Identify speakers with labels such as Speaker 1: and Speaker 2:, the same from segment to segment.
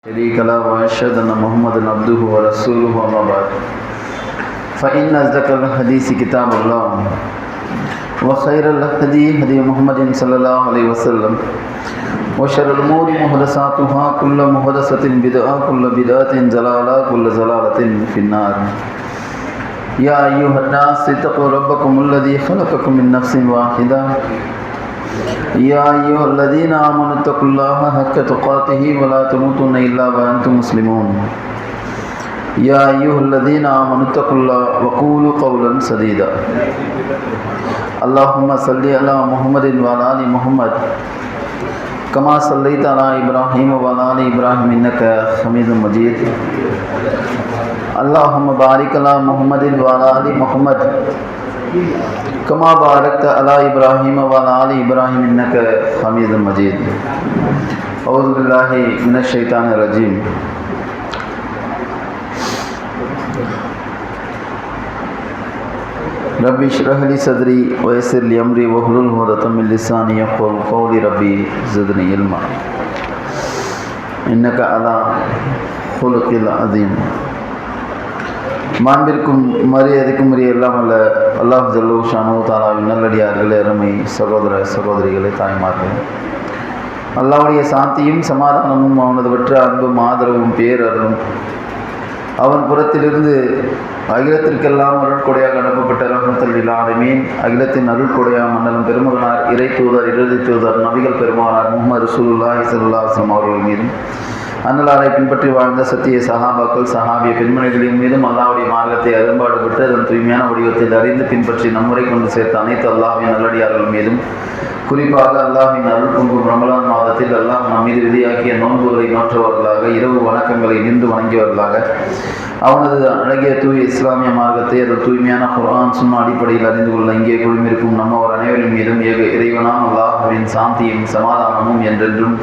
Speaker 1: شريك له وأشهد أن محمدا عبده ورسوله أما بعد فإن أصدق الحديث كتاب الله وخير الهدي هدي محمد صلى الله عليه وسلم وشر الأمور محدثاتها كل محدثة بدعة كل بدعة ضلالة كل ضلالة في النار يا أيها الناس اتقوا ربكم الذي خلقكم من نفس واحدة يا أيها الذين آمنوا اتقوا الله حق تقاته ولا تموتن إلا وأنتم مسلمون يا أيها الذين آمنوا اتقوا الله وقولوا قولا سديدا اللهم صل على محمد وعلى آل محمد كما صليت على إبراهيم وعلى آل إبراهيم إنك حميد مجيد اللهم بارك على محمد وعلى آل محمد كما باركت على إبراهيم وعلى آل إبراهيم إنك حميد مجيد أعوذ بالله من الشيطان الرجيم ربي اشرح لي صدري ويسر لي أمري واحلل عقدة من لساني يفقهوا قولي ربي زدني علما إنك على خلق عظيم மாண்பிற்கும் மரியாதைக்கும் உரிய எல்லாம் அல்ல அல்லாஹ் ஜல்லு ஷானு தாலாவின் நல்லடியார்களே, அருமை சகோதர சகோதரிகளே, தாய்மார்களே, அல்லாஹ்வுடைய சாந்தியும் சமாதானமும் அவனது வெற்ற அன்பும் ஆதரவும் பேரருளும் அவன் புறத்திலிருந்து அகிலத்திற்கெல்லாம் அருள்கொடையாக அனுப்பப்பட்ட ரஹ்மத்துல் லில் ஆலமீன் அகிலத்தின் அருள்கொடையாக மன்னலும் பெருமகனார் இறை தூதர் இறுதி தூதர் நபிகள் பெருமகனார் முஹம்மது ரசூலுல்லாஹி ஸல்லல்லாஹு அலைஹி வஸல்லம் அவர்கள் மீதும் அன்னலாரை பின்பற்றி வாழ்ந்த சத்திய சஹாபாக்கள் சஹாபிய பெண்மணிகளின் மீதும் அல்லாஹ்வுடைய மார்க்கத்தை அரும்பாடுபட்டு அதன் தூய்மையான வடிவத்தில் அறிந்து பின்பற்றி நம்முறை கொண்டு சேர்த்த அனைத்து அல்லாஹ்வின் நல்லடியார்கள் மீதும் குறிப்பாக அல்லாஹ்வின் அருள் பொங்கும் ரமலான் மாதத்தில் அல்லாஹ் நம் மீது விதியாக்கிய நோன்புகளை நோற்றவர்களாக இரவு வணக்கங்களை நின்று வணங்கியவர்களாக அவனது அழகிய தூய இஸ்லாமிய மார்க்கத்தை அதன் தூய்மையான குர்ஆன் சுன்னா அடிப்படையில் அறிந்து கொள்ள இங்கே குழுமிருக்கும் நம்மவர் அனைவரின் மீதும் இறைவனாம் அல்லாஹ்வின் சாந்தியும் சமாதானமும் என்றென்றும்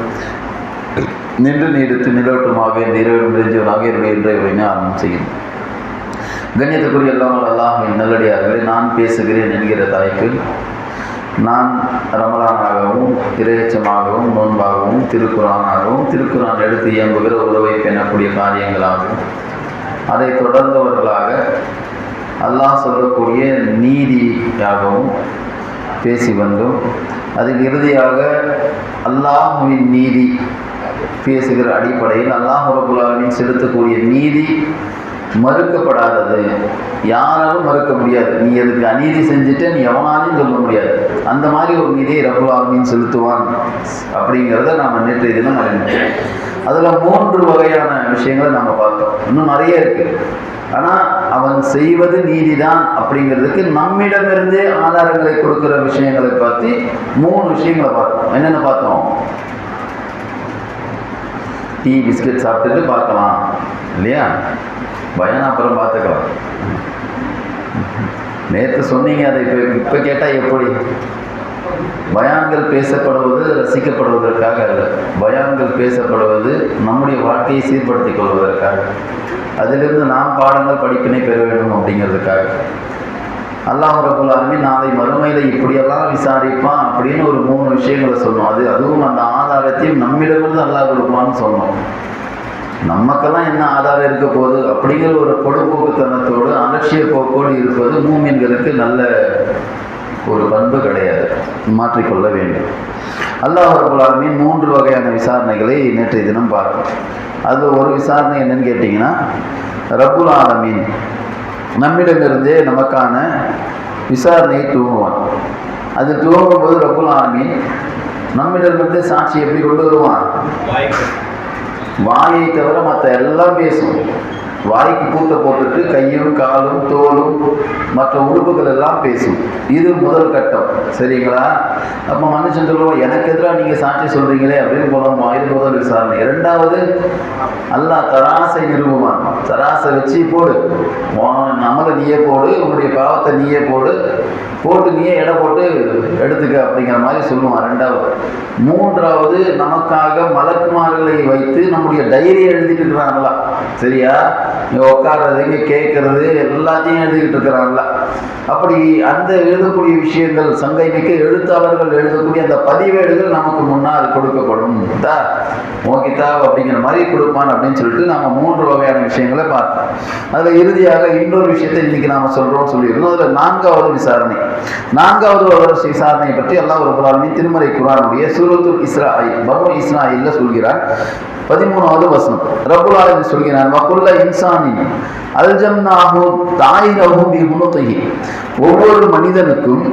Speaker 1: நின்று நீடித்து நிலவட்டுமாக இந்த இரவு நிறைஞ்சவனாக என்னுடைய இறைவனை ஆரம்பம் செய்யும். கண்ணியத்துக்குரிய அல்லாமல் அல்லாஹ்வின் நல்லடியார்களே, நான் பேசுகிறேன் என்கிற தாய்க்கு நான் ரமலானாகவும் இறையச்சமாகவும் நோன்பாகவும் திருக்குரானாகவும் திருக்குரான் எடுத்து இயம்புகிற உறவை பெறக்கூடிய காரியங்களாகவும் அதை தொடர்ந்தவர்களாக அல்லாஹ் சொல்லக்கூடிய நீதியாகவும் பேசி வந்தோம். அதில் இறுதியாக அல்லாஹ்வின் நீதி பேசுகிற அடிப்படையில் அல்லாஹ் ரப்பல் ஆலமீன் செலுத்தக்கூடிய நீதி மறுக்கப்படாதது, யாராலும் மறுக்க முடியாது. நீ அதுக்கு அநீதி செஞ்சுட்டு நீ எவனாலையும் சொல்ல முடியாது. அந்த மாதிரி ஒரு நீதியை ரப்பல் ஆலமீன் செலுத்துவான் அப்படிங்கிறத நாம் நேற்றைய தினம் அறிந்தோம். அதில் 3 வகையான விஷயங்களை நாம் பார்த்தோம். இன்னும் நிறைய இருக்குது. ஆனால் அவன் செய்வது நீதிதான் அப்படிங்கிறதுக்கு நம்மிடமிருந்தே ஆதாரங்களை கொடுக்குற விஷயங்களை பற்றி 3 விஷயங்களை பார்த்தோம். என்னென்ன பார்த்தோம்? டீ பிஸ்கெட் சாப்பிட்டுட்டு பார்க்கலாம் இல்லையா, பயான் அப்புறம் பார்த்துக்கலாம். நேற்று சொன்னீங்க, அதை இப்போ கேட்டால் எப்படி? பயான்கள் பேசப்படுவது ரசிக்கப்படுவதற்காக அல்ல, பயான்கள் பேசப்படுவது நம்முடைய வாழ்க்கையை சீர்படுத்திக் கொள்வதற்காக, அதிலிருந்து நாம் பாடங்கள் படிப்பினை பெற வேண்டும் அப்படிங்கிறதுக்காக. அல்லாஹ் ரப்பல் ஆலமீன் நாளை மறுமையில் இப்படியெல்லாம் விசாரிப்பான் அப்படின்னு ஒரு 3 விஷயங்களை சொன்னோம். அதுவும் அந்த ஆதாரத்தையும் நம்மிடமிருந்து அல்லாஹ் கொடுப்பான்னு சொன்னோம். நமக்கெல்லாம் என்ன ஆதாரம் இருக்க போகுது அப்படிங்கிற ஒரு பொடுப்போக்குத்தனத்தோடு அலட்சிய போக்கோடு இருப்பது மூமின்களுக்கு நல்ல ஒரு பண்பு கிடையாது, மாற்றிக்கொள்ள வேண்டும். அல்லாஹ் ரப்பல் ஆலமீன் 3 வகையான விசாரணைகளை நேற்றைய தினம் பார்த்தோம். அது ஒரு விசாரணை என்னன்னு கேட்டிங்கன்னா, ரப்புல் ஆலமீன் நம்மிடமிருந்தே நமக்கான விசாரணையை துவங்குவான். அது துவங்கும்போது ரப்புல் ஆலமீன் நம்மிடமிருந்து சாட்சி எப்படி கொண்டு வருவான்? வாயை தவிர மற்ற எல்லாம் பேசும். வாய்க்கு பூட்டை போட்டுட்டு கையும் காலும் தோலும் மற்ற உறுப்புகள் எல்லாம் பேசும். இது முதல் கட்டம், சரிங்களா? அப்போ மனுஷன் சொல்லுவோம், எனக்கு எதிராக நீங்கள் சாட்சி சொல்கிறீங்களே அப்படின்னு போகலாம். இது முதல் விசாரணை. 2வது, அல்லாஹ் தராசை நிறுவுவான். தராசை வச்சு போடு, நம்மளை நீயே போடு, உன்னுடைய பாவத்தை நீயே போட்டு நீயே எடை போட்டு எடுத்துக்க அப்படிங்கிற மாதிரி சொல்லுவான். 2வது. 3வது, நமக்காக மலக்குமார்களை வைத்து நம்முடைய டைரியை எழுதிட்டு இருக்கிறாங்களா, சரியா? உட்கார்றது, இங்கே கேட்கறது எல்லாத்தையும் எழுதிக்கிட்டு இருக்கிறான்ல. அப்படி அந்த எழுதக்கூடிய விஷயங்கள், சங்கை மிக்க எழுத்தாளர்கள் எழுதக்கூடிய அந்த பதிவேடுகள் நமக்கு முன்னால் கொடுக்கப்படும். உன் கிதாப் அப்படிங்கிற மாதிரி கொடுப்பான் அப்படின்னு சொல்லிட்டு நம்ம 3 வகையான விஷயங்களை பார்த்தோம். அதில் இறுதியாக இன்னொரு விஷயத்தை இன்னைக்கு நாம சொல்றோம் சொல்லியிருந்தோம். அதில் 4வது விசாரணை, 4வது விசாரணையை பற்றி அல்லாஹ் ரப்பல் ஆலமீன் திருமறை குர்ஆனுடைய சூரத்துல் இஸ்ராயில், பனு இஸ்ராயில்ல சொல்கிறார். 13வது வசனம் ரப்பல் ஆலமீன் சொல்கிறார், வகுல்ல இன்சானின் அல்ஜம்னாஹு தாயிரஹு பிஹுனுகிஹி, ஒவ்வொரு மனிதனுக்கும்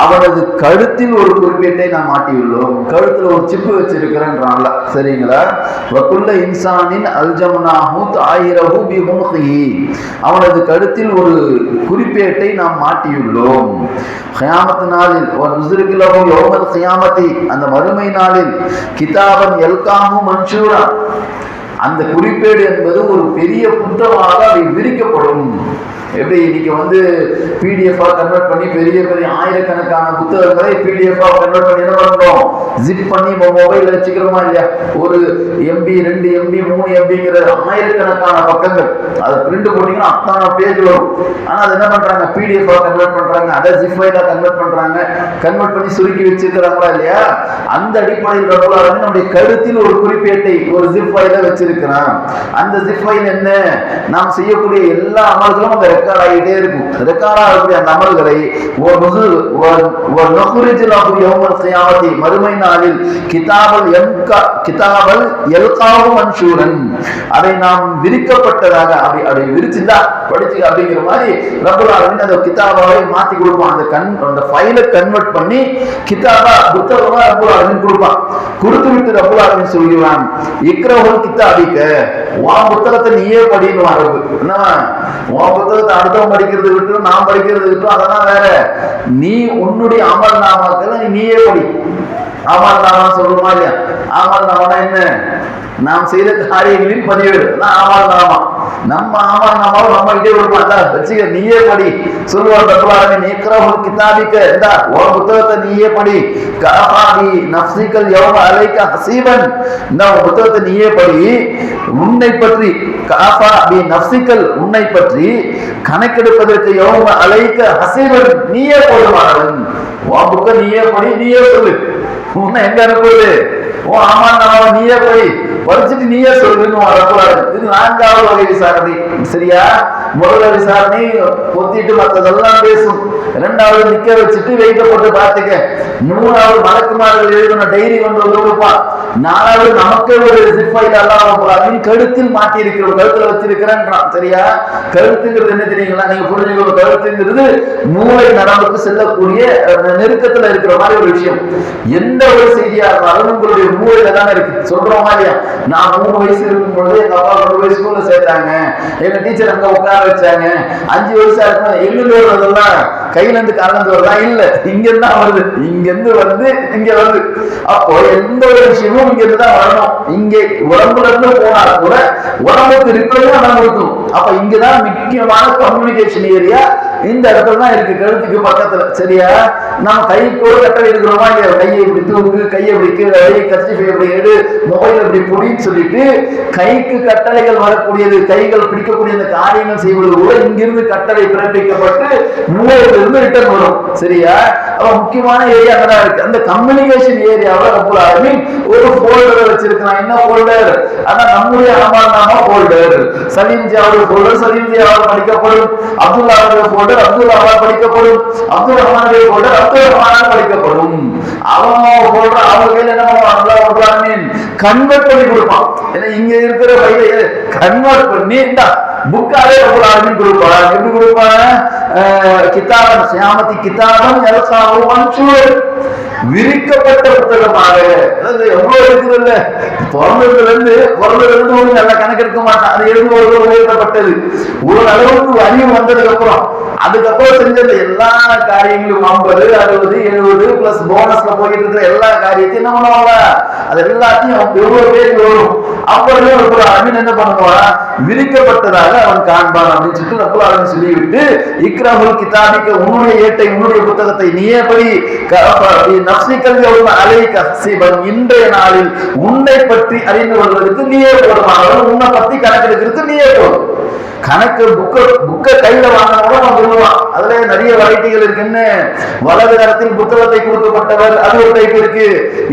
Speaker 1: அவனது கழுத்தில் ஒரு குறிப்பேட்டை நாம் மாட்டியுள்ளோம். கழுத்துல ஒரு சிப்பு வச்சிருக்கிறேன்றான்ல, சரிங்களா? வகுல்ல இன்சானின் அல்ஜம்னாஹு தாயிரஹு பிஹுனுகிஹி, அவனது கழுத்தில் ஒரு குறிப்பேட்டை நாம் மாட்டியுள்ளோம். கியாமத் நாளில் வனுஸ்ரிகுலஹு யௌமல் கியாமத்தி, அந்த மறுமை நாளில் கிதாபன் யல்காஹு மன்ஷூரா, அந்த குறிப்பேடு என்பது ஒரு பெரிய புத்தகமாக அதை விரிக்கப்படும். எப்படி இன்னைக்கு பிடிஎஃப் கன்வெர்ட் பண்ணி பெரிய பெரிய ஆயிரக்கணக்கான புத்தகங்களை பிடிஎஃப் கன்வெர்ட் பண்ணி என்ன பண்றோம், ஜிப் பண்ணி மொபைல்ல வச்சுக்கிறோமா இல்லையா? ஒரு எம்பி 2 எம்பி 3 எம்பிங்கிற ஆயிரக்கணக்கான பக்கங்கள் அதை பிரிண்ட் போட்டீங்கன்னா அத்தனை பேஜ் வரும். ஆனா அது என்ன பண்றாங்க, பிடிஎஃப் கன்வெர்ட் பண்றாங்க, அதை ஜிப் ஃபைலா கன்வெர்ட் பண்றாங்க, கன்வெர்ட் பண்ணி சுருக்கி வச்சிருக்கிறாங்களா இல்லையா? அந்த அடிப்படையில் ரப்பல் ஆலமீன் நம்முடைய கருத்தில் ஒரு குறிப்பேட்டை ஒரு ஜிப் ஃபைல வச்சிருக்கிறான். அந்த ஜிப் ஃபைல் என்ன, நாம் செய்யக்கூடிய எல்லா அமல்களும் அந்த ரெக்கார்ட் ஆகிட்டே இருக்கும். ரெக்கார்ட் ஆகக்கூடிய அந்த அமல்களை மறுமை நாளில் கிதாபல் யல்காஹு மன்ஷூரன், அதை நாம் விரிக்கப்பட்டதாக அப்படி விரிச்சுதா படிச்சு அப்படிங்கிற மாதிரி ரப்பல் ஆலமீன் அந்த கிதாபாவை மாத்தி கொடுப்பான். அந்த ஃபைலை கன்வெர்ட் பண்ணி கிதாபா புத்தகமா ரப்பல் ஆலமீன் கொடுப்பான். கொடுத்து விட்டு ரப்பல் ஆலமீன் சொல்கிறான், இக்ரஹுல் கிதாபிக, உன் புத்தகத்தை நீயே படின்னு வரது. என்னவா, உன் புத்தகத்தை அடுத்தவன் படிக்கிறது விட்டு நான் படிக்கிறது விட்டு அதெல்லாம் வேற. நீ உன்னுடைய அமல் நாமாக்களை நீயே படி. அமல் நாமா சொல்லுமா இல்லையா? அமல் நாமா என்ன, நாம் செய்த காரியங்களின் பதிவேடு அமல் நாமா. நம்ம அமல் நாமாவை நம்ம கிட்டே கொடுப்பாங்க, வச்சுக்க நீயே படி சொல்லுவார் ரப்பல் ஆலமீன். இக்ரஹுல் கிதாபிக, இந்தா உன் புத்தகத்தை நீயே படி. கஃபா பி நஃப்ஸிகல் யௌம அலைக ஹஸீபன், இந்த புத்தகத்தை நீயே படி. உன்னை பற்றி கஃபா பி நஃப்ஸிகல், உன்னை பற்றி கணக்கெடுப்பதற்கு யௌம அலைக ஹஸீபன், நீயே போதுமானவன். உன் புக்க நீயே படி, நீயே சொல்லு. உன்னை எங்க அனுப்புறது? உன் அமல் நாமாவை நீயே படி, படிச்சுட்டு நீயே சொல்லுன்னு வரக்கூடாது. இது 4வது வகை விசாரணை. சரியா? முதல்ல விசாரணை பொத்திட்டு மற்றதெல்லாம் பேசும். 2வது நிக்க வச்சுட்டு வெயிட்ட போட்டு பார்த்துக்க. 3வது மலக்குமார்கள் எழுதின டைரி கொண்டு வந்து கொடுப்பான். 4வது நமக்கு ஒரு ஜிப் ஃபைல் அல்லாஹ் கழுத்தில் மாட்டி இருக்கிறோம், கழுத்துல வச்சிருக்கிறேன். சரியா? கழுத்துங்கிறது என்ன தெரியுங்களா? நீங்க புரிஞ்சுக்கணும். கழுத்துங்கிறது மூளை நரம்புக்கு செல்லக்கூடிய நெருக்கத்துல இருக்கிற மாதிரி ஒரு விஷயம். எந்த ஒரு செய்தியா இருந்தாலும் உங்களுடைய மூளையில தானே இருக்கு. சொல்றோமா இல்லையா? நான் 3 வயசு இருக்கும் பொழுது எங்க அப்பா 3 வயசு ஸ்கூல்ல சேர்த்தாங்க, எங்க டீச்சர் அங்க உட்கார வச்சாங்க. 5 வயசா இருக்கும் எள்ளுல வருவதெல்லாம் கையில இருந்து கலந்து வருதா? இல்ல, இங்க இருந்தா வருது. இங்க இருந்து இங்க வருது. அப்போ எந்த ஒரு விஷயமும் இங்க இருந்து தான் வரணும். இங்க உடம்புல இருந்து போனா கூட உடம்புக்கு ரிப்பேர் நடக்கும். அப்ப இங்கதான் முக்கியமான கம்யூனிகேஷன் ஏரியா இந்த இடத்துல தான் இருக்கு, கழுத்துக்கு பக்கத்துல. சரியா? நம்ம கைக்கு ஒரு கட்டளை இருக்கிறோமா இல்லையா? கையை இப்படி தூக்கு, கையை இப்படி கீழே, கஸ்டிஃபை இப்படி எடு, மொபைல் இப்படி புடின்னு சொல்லிட்டு கைக்கு கட்டளைகள் வரக்கூடியது, கைகள் பிடிக்கக்கூடிய அந்த காரியங்கள் செய்வது கூட இங்கிருந்து கட்டளை பிறப்பிக்கப்பட்டு மூளையிலிருந்து ரிட்டர்ன் வரும். சரியா? அப்ப முக்கியமான ஏரியா அங்கதான் இருக்கு. அந்த கம்யூனிகேஷன் ஏரியாவில் ரப்பல் ஆலமீன் ஒரு ஃபோல்டரை வச்சிருக்கிறான். என்ன ஃபோல்டர்? அதான் நம்முடைய அமல் நாமா ஃபோல்டர். சலீம் ஜியாவுடைய ஃபோல்டர் சலீம் ஜியாவால் படிக்கப்படும். அப்துல்லாவுடைய ஃபோல்டர் அப்துல்லாவால் படிக்கப்படும். அப்துல் ரஹ்மானுடைய ஃபோல்டர் அப்துல் ரஹ்மானால் படிக்கப்படும். அவன் ஃபோல்டர் அவங்க கையில் என்ன பண்ணுவான்? அல்லாஹ் ரப்பல் ஆலமீன் கன்வெர்ட் பண்ணி கொடுப்பான். ஏன்னா இங்க இருக்கிற ஃபைலை கன்வெர்ட் பண்ணி இந்த புக்காலே ரப்பல் ஆலமீன் கொடுப்பான். எப்படி கொடுப்பான்? கிதாபன் ஸியாமதி கிதாபன் யல்காஹு மன்ஷூர், விரிக்கப்பட்ட புத்தகமாக. அதாவது எவ்வளவு இருக்குதுல்ல, பிறந்ததுல இருந்து ஒரு நல்ல கணக்கெடுக்க மாட்டான். அது எழுதுவது உயர்த்தப்பட்டது. ஒரு அளவுக்கு அறிவு வந்ததுக்கு அப்புறம் அதுக்கப்புறம் செஞ்சது எல்லா காரியங்களும் 50, 60, 70 பிளஸ் போனஸ்ல போயிட்டு இருக்கிற எல்லா காரியத்தையும் என்ன பண்ணுவாங்க? அது எல்லாத்தையும் எவ்வளவு பேருக்கு வரும். அப்படியே ரப்பல் ஆலமீன் என்ன பண்ணுவான்? விரிக்கப்பட்டதாக அவன் காண்பான் அப்படின்னு சொல்லிட்டு ரப்பல் ஆலமீன் சொல்லிவிட்டு, இக்ரஹுல் கிதாபிக, உன்னுடைய ஏட்டை உன்னுடைய புத்தகத்தை நீயே படி. நஃப்ஸிகல் யௌம அலைக ஹஸீபன், இன்றைய நாளில் உன்னை பற்றி அறிந்து கொள்வதற்கு நீயே போதுமானவன், உன்னை பற்றி கணக்கெடுக்கிறதுக்கு நீயே போதும். கணக்கு புக்க கையில வாங்கினவங்க அவன் விரும்புவான். அதுல நிறைய வெரைட்டிகள் இருக்குன்னு. வலது கரத்தில் புத்தகத்தை கொடுக்கப்பட்டவர், அது ஒரு டைப் இருக்கு.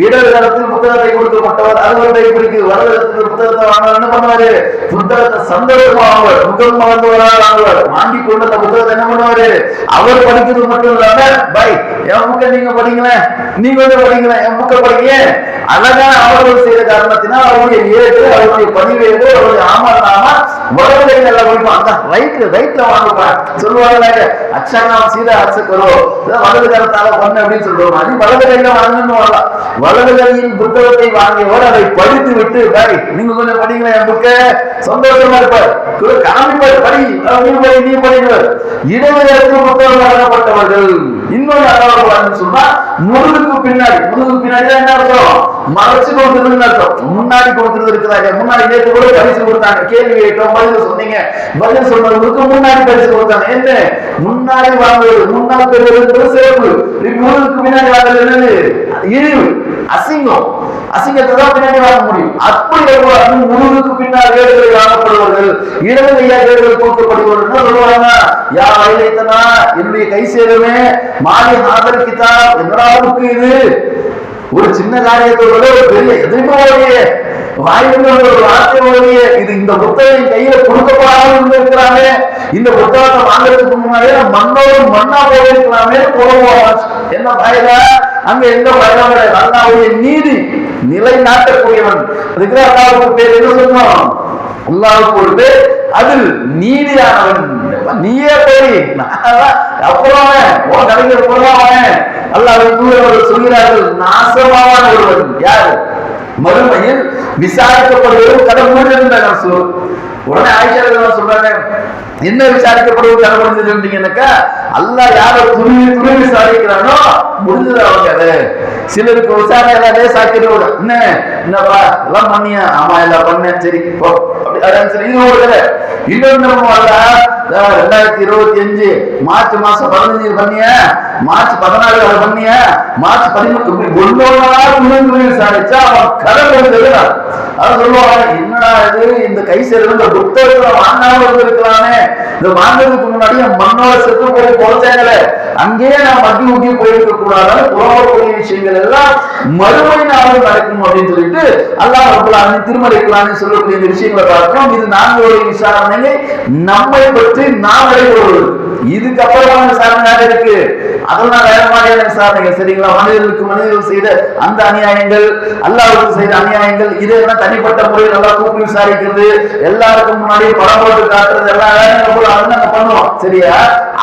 Speaker 1: இடது கரத்தில் புத்தகத்தை கொடுக்கப்பட்டவர், அது ஒரு டைப் இருக்கு. வலது கரத்தில் புத்தகத்தை வாங்கினவர் என்ன பண்ணுவாரு? புத்தகத்தை சந்தோஷமா வாங்குவார், முகம் மறந்தவரால் வாங்குவார். வாங்கி கொண்டு அந்த புத்தகத்தை என்ன பண்ணுவாரு? அவர் படிக்கிறது மட்டும் இல்லாம, பை என் புக்கை நீங்க படிங்களேன், நீங்க வந்து படிங்களேன், என் புக்கை படிங்க. அழகான அவர்கள் செய்த காரணத்தினால் அவருடைய ஏடு, அவருடைய பதிவேடு, அவருடைய ஆமா வலது கையில எல்லாம் படிப்பான். அந்த ரைட்ல வாங்குவான். சொல்லுவாங்க அச்சானாம் சீதா அச்சக்கரோ, வலது கரத்தால பண்ண அப்படின்னு சொல்லுவாங்க. அது வலது கையில வாங்கன்னு வரலாம். வலது கையில் புத்தகத்தை வாங்கியவர் அதை படித்து விட்டு, பை நீங்க கொஞ்சம் படிங்களேன் என் புக்கை, சந்தோஷமா இருப்பார், காமிப்பார், படி நீ படிக்கிறார். இடது கரத்தில் புத்தகம் வழங்கப்பட்டவர்கள் இன்னொரு அளவு சொன்னா முதுகுக்கு பின்னாடி என்ன அர்த்தம்? மறைச்சு கொடுக்கிறது அர்த்தம். முன்னாடி கொடுக்கிறது இருக்கிறாங்க. முன்னாடி நேற்று கூட பரிசு கொடுத்தாங்க, கேள்வி கேட்டோம், பதில் சொன்னீங்க, பதில் சொன்னவங்களுக்கு முன்னாடி பரிசு கொடுத்தாங்க. என்ன முன்னாடி வாங்குவது? முன்னாள் பெறுவது சிறப்பு. முதுகுக்கு பின்னாடி வாங்குறது என்னது? இழிவு, அசிங்கம். அசிங்கத்தை தான் பின்னாடி வாங்க முடியும். அப்படி முதுகுக்கு பின்னால் வேடுகளை வாங்கப்படுவார்கள், இடது கையா வேடுகள் கொடுக்கப்படுவார்கள் சொல்லுவாங்க. யா வயலைத்தனா, என்னுடைய கை சேருமே, மாறி ஆதரிக்கிட்டா என்னடாவுக்கு இது ஒரு சின்ன காரியத்தோட ஒரு பெரிய எதிர்ப்பு வாய்ப்பு ஒரு வார்த்தை. இது இந்த புத்தகம் கையில கொடுக்கப்படாமல் இருக்கிறாங்க. இந்த புத்தகத்தை வாங்குறதுக்கு முன்னாடியே மண்ணா போயிருக்கலாமே போடுவோம். என்ன பயனா? அங்க எந்த பயணம் கிடையாது. அல்லாவுடைய நீதி நிலைநாட்டக்கூடியவன். அதுக்கு அல்லாவுக்கு பேர் என்ன சொன்னோம்? அல்லாவுக்கு ஒரு பேர் அதில் நீதியானவன். நீயே போய் அப்புறம் கலைஞர் போடுவான். அல்லாஹ்வின் தூதர்கள் சொல்கிறார்கள், நாசமான ஒருவன் யாரு? மறுமையில் விசாரிக்கப்படுவது கடவுள் இருந்தாங்க. உடனே ஆயிஷா சொல்றாங்க, என்ன விசாரிக்கப்படுவது கடவுள் இருந்தீங்கன்னாக்கா, அல்லாஹ் யாரை துணி விசாரிக்கிறானோ முடிஞ்சது அவங்க. அது சிலருக்கு விசாரணை எல்லாம் லேசாக்கிடுவோம். என்னப்பா எல்லாம் பண்ணியா? ஆமா எல்லாம் பண்ணேன், சரி சரி. இது ஒரு கதை. இன்னொன்னு 2025 மார்ச் மாசம் 15 பண்ணிய, மார்ச் 14 பண்ணிய, மார்ச் 13 ஒன்னொன்னா விசாரிச்சா அவன் கடவுள் எழுதுறான். அதான் சொல்லுவாங்க, என்னடா இது இந்த கை சேர்ந்து இந்த புத்தகத்துல வாங்காம இருக்கிறானே, இந்த வாங்குறதுக்கு முன்னாடி மண்ணோட செத்து போய் பொழைச்சாங்களே, அங்கேயே நான் மட்டி ஊட்டி போயிருக்க கூடாது. புறவக்கூடிய விஷயங்கள் எல்லாம் மறுமை நாளும் நடக்கும் அப்படின்னு சொல்லிட்டு அல்லாஹ் ரப்பல் ஆலமீன் திருமலை குர்ஆனில் சொல்லக்கூடிய இந்த விஷயங்களை பார்க்கிறோம். இது நான்குடைய விசாரணையை நம்மை பற்றி நாம் அடைவது. இதுக்கு அப்புறமான விசாரணையாக இருக்கு. அதெல்லாம் வேற மாதிரியான விசாரணைகள். சரிங்களா? மனிதர்கள் செய்த அந்த அநியாயங்கள், அல்லாஹ்வுக்கு செய்த அநியாயங்கள், இதெல்லாம் தனிப்பட்ட முறையில் எல்லாம் கூப்பிட்டு விசாரிக்கிறது, எல்லாருக்கும் முன்னாடி படம் போட்டு காட்டுறது, எல்லாம் வேற பண்ணுவோம். சரியா?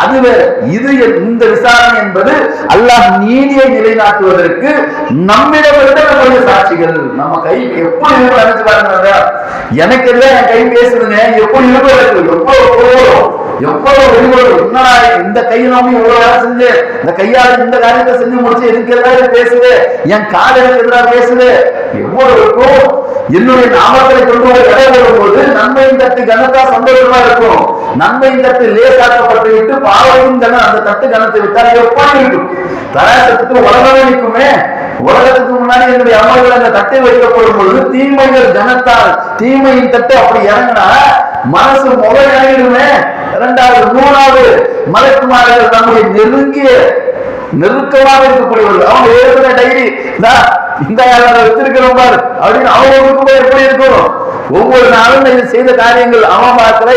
Speaker 1: அது வேற. இது இந்த விசாரணை என்பது அல்லாஹ் நீதியை நிலைநாட்டுவதற்கு நம்மிடமிருந்து நம்முடைய சாட்சிகள். நம்ம கை எப்படி நினைச்சு பாருங்க. எனக்கு எல்லாம் என் கை பேசுதுங்க, எப்படி எவ்வளவு வெளிவரும். என்னடா இந்த கையை நோக்கி இவ்வளவு வேலை செஞ்சு, இந்த கையால இந்த காரியத்தை செஞ்சு முடிச்சு எதுக்கு எதிராக பேசுது, என் கால் எனக்கு எதிராக பேசுது, எவ்வளவு இருக்கும். என்னுடைய நாமத்தை கொண்டு ஒரு கடை வரும்போது நன்மையின் தட்டு கனத்தா சந்தோஷமா இருக்கும். நன்மையின் தட்டு லேசாக்கப்பட்டு விட்டு பாவத்தின் கனம் அந்த தட்டு கனத்தை விட்டால் எப்படி இருக்கும்? தராசத்துக்கு உலகமே நிற்குமே. உலகத்துக்கு முன்னாடி என்னுடைய அமல்கள் அந்த தட்டை வைக்கப்படும் பொழுது தீமைகள் கனத்தால் தீமையின் தட்டு அப்படி இறங்கினா மனசு முதல் இறங்கிடுமே. இரண்டாவது, மூணாவது, மலக்குமார்கள் நம்முடைய நெருக்கமாக இருக்கக்கூடியவர்கள். அவங்க எழுதுற டைரி இந்த வச்சிருக்கிறோம் பாரு அப்படின்னு அவங்களுக்கு போய் எப்படி இருக்கணும்? ஒவ்வொரு நாளும் இது செய்த காரியங்கள் அவன் பார்க்கல,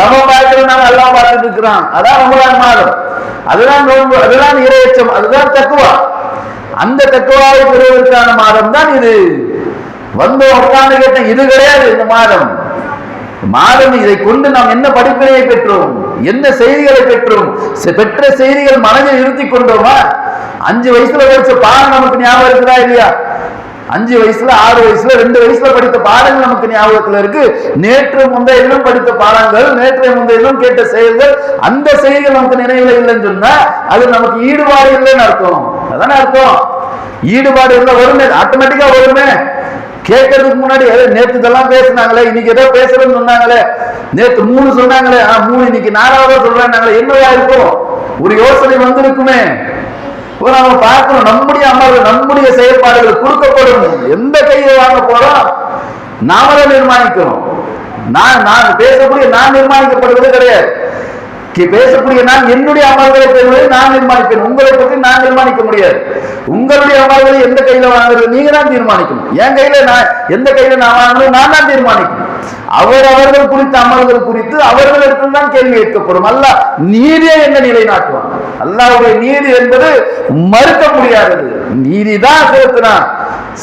Speaker 1: எவன் பார்க்கிறனால எல்லாம் பார்த்துட்டு இருக்கிறான். அதான் ரமலான் மாதம், அதுதான் நோன்பு, அதுதான் இறையச்சம், அதுதான் தக்குவா. அந்த தக்குவாவை பெறுவதற்கான மாதம் தான் இது. வந்து உட்கார்ந்து கேட்டேன், இது கிடையாது இந்த மாதம். இதை கொண்டு நாம் என்ன படிப்பினையை பெற்றோம், என்ன செய்திகளை பெற்றோம்? பெற்ற செய்திகள் மனதில் நிறுத்தி கொண்டோமா? 5 வயசுல படிச்ச பாடம் நமக்கு ஞாபகம் இருக்குதா இல்லையா? 5 வயசுல 6 வயசுல 2 வயசுல படித்த பாடங்கள் நமக்கு ஞாபகத்துல இருக்கு. நேற்று முந்தையிலும் படித்த பாடங்கள், நேற்றைய முந்தையிலும் கேட்ட செயல்கள், அந்த செய்திகள் நமக்கு நினைவுல இல்லைன்னு சொன்னா அது நமக்கு ஈடுபாடு இல்லைன்னு அர்த்தம். அதான அர்த்தம். ஈடுபாடு இல்லை வருமே, ஆட்டோமேட்டிக்கா வருமே. கேட்கறதுக்கு முன்னாடி நேற்று இதெல்லாம் பேசினாங்களே, இன்னைக்கு ஏதோ பேசுறேன்னு சொன்னாங்களே, நேற்று 3 சொன்னாங்களே, 3 இன்னைக்கு 4ஆவதா சொல்றாங்களே, என்னவா இருக்கும்? ஒரு யோசனை வந்திருக்குமே. நம்ம பார்க்கணும், நம்முடைய அமர்வு, நம்முடைய செயல்பாடுகள் கொடுக்கப்படும். எந்த கையை வாங்க போறோம்? நாம தான் நிர்மாணிக்கிறோம். நான் பேசக்கூடிய நான் நிர்மாணிக்கப்படுவது கிடையாது. பேசக்கூடிய நான் என்னுடைய அமல்களை பெறுவதை நான் நிர்மாணிப்பேன். உங்களை பற்றி நான் நிர்மாணிக்க முடியாது. உங்களுடைய அமல்களை எந்த கையில வாங்குறது நீங்க தான் தீர்மானிக்கணும். என் கையில நான் எந்த கையில நான் வாங்கணும் நான் தான் தீர்மானிக்கணும். அவர்கள் குறித்த அமல்கள் குறித்து அவர்களிடத்தில் தான் கேள்வி கேட்கப்படும். அல்லாஹ் நீதியை என்ன நிலை நாட்டுவான். அல்லாஹ்வுடைய நீதி என்பது மறுக்க முடியாதது. நீதி தான் செலுத்தினான்.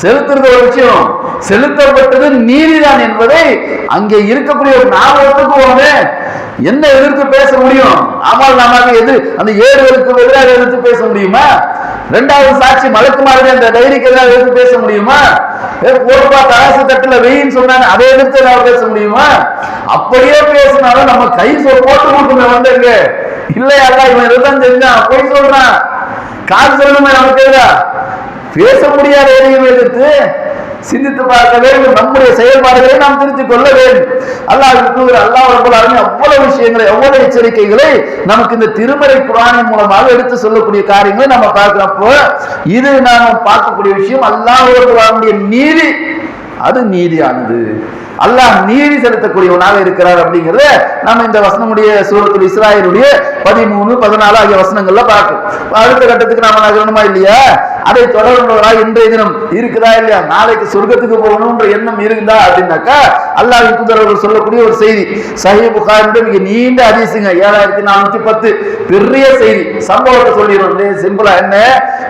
Speaker 1: செலுத்துறது ஒரு விஷயம், செலுத்தப்பட்டது நீதிதான் என்பதை அங்கே இருக்கக்கூடிய ஒரு நாமத்துக்கு என்ன எதிர்த்து பேச முடியும்? அமல் நாமாக எது அந்த ஏழுகளுக்கு எதிராக எதிர்த்து பேச முடியுமா? இரண்டாவது சாட்சி மலக்கு மாதிரி அந்த டைரிக்கு எதிராக எதிர்த்து பேச முடியுமா? போடுப்பா தராசு தட்டுல வெயின்னு சொன்னாங்க, அதை எதிர்த்து பேச முடியுமா? அப்படியே பேசினாலும் நம்ம கை போட்டு கொடுக்குமே வந்தங்க இல்லையா? இவன் இதுதான் செஞ்சான் போய் சொல்றான், காசு சொல்லணுமே நமக்கு எதிரா பேச முடியாத எதையும் எதிர்த்து சிந்தித்து பார்க்க வேண்டும். நம்முடைய செயல்பாடுகளை நாம் திருத்திக் கொள்ள வேண்டும். அல்லாஹ் அவ்வளவு விஷயங்களை அவ்வளவு எச்சரிக்கைகளை நமக்கு இந்த திருமறை குர்ஆனின் மூலமாக எடுத்து சொல்லக்கூடிய காரியங்களை நம்ம பார்க்கிறப்போ இது நாம பார்க்கக்கூடிய விஷயம். அல்லாஹ்வுடைய நீதி அது நீதியானது. அல்லாஹ் நீதி செலுத்தக்கூடியவனாக இருக்கிறார் அப்படிங்கிறத நம்ம இந்த வசனமுடைய சூரத்துல் இஸ்ராயிலுடைய 13, 14 ஆகிய வசனங்கள்ல பார்க்கிறோம். அடுத்த கட்டத்துக்கு நாம நகரணுமா இல்லையா? அதை தொடர்புள்ளவரா இன்றைய தினம் இருக்குதா இல்லையா? நாளைக்கு சொர்க்கத்துக்கு போகணும்ன்ற எண்ணம் இருக்குதா அப்படின்னாக்கா அல்லாஹ்வின் தூதர் சொல்லக்கூடிய ஒரு செய்தி சஹீஹ் புகாரியுடைய மிக நீண்ட ஹதீஸுங்க, 7410 பெரிய செய்தி. சம்பவத்தை சொல்லிடுறோம் சிம்பிளா. என்ன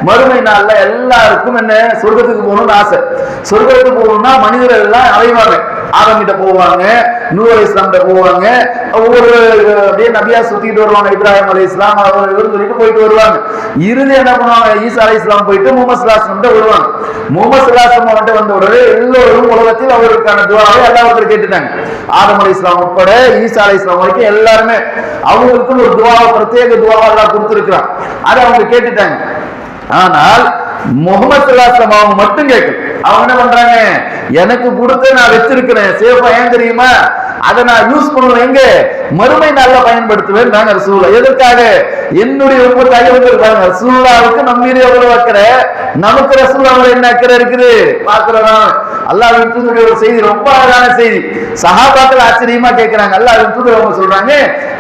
Speaker 1: மறுமை நாள்ல எல்லாருக்கும் என்ன சொர்க்கத்துக்கு போகணும்னு ஆசை. சொர்க்கத்துக்கு போகணும்னா மனிதர்கள் எல்லாம் அலைவாங்க. ஆதமிட்ட போவாங்க, நூஹ் அலைஹிஸ்ஸலாம்ட்ட போவாங்க, ஒவ்வொரு அப்படியே நபியா சுத்திட்டு வருவாங்க. இப்ராஹிம் அலைஹிஸ்ஸலாம் அவர்கள் சொல்லிட்டு போயிட்டு வருவாங்க. இறுதி என்ன பண்ணுவாங்க? ஈசா அலைஹிஸ்ஸலாம் போயிட்டு முஹம்மது ஸல்லல்லாஹு அலைஹி வஸல்லம் வருவாங்க. முஹம்மது ஸல்லல்லாஹு அலைஹி வஸல்லம் வந்த உடனே எல்லோரும் உலகத்தில் அவருக்கான துஆவை அல்லாஹ்விடம் கேட்டுட்டாங்க. ஆதம் அலைஹிஸ்ஸலாம் உட்பட ஈசா அலைஹிஸ்ஸலாம் வரைக்கும் எல்லாருமே அவங்களுக்கு ஒரு துஆவை பிரத்யேக துஆவை அல்லாஹ் கொடுத்திருக்கிறான். அதை அவங்க கேட்டுட்டாங்க. ஆனால் முஹம்மது ஸல்லல்லாஹு அலைஹி வஸல்லம் அவங்க மட்டும் கேட்கல. அவங்க என்ன பண்றாங்க? எனக்கு கொடுத்து நான் வச்சிருக்கிறேன் சேஃபா. ஏன் தெரியுமா? அதை நான் யூஸ் பண்ணுவேன் எங்க மறுமை நாள்ல பயன்படுத்துவேன். நாங்க ரசூலுல்லாஹ் எதற்காக? என்னுடைய உம்மத்தாக இருக்காங்க. ரசூலுல்லாஹ்வுக்கு நம்ம மீது எவ்வளவு அக்கறை, நமக்கு ரசூலுல்லாஹ்வுல என்ன அக்கறை இருக்குது பாக்குறோம். அல்லாஹ்வின் தூதருடைய ஒரு செய்தி, ரொம்ப அழகான செய்தி. சஹாபாக்கள் ஆச்சரியமா கேட்கிறாங்க. அல்லாஹ்வின் தூதர் அவங்க சொல்றாங்க,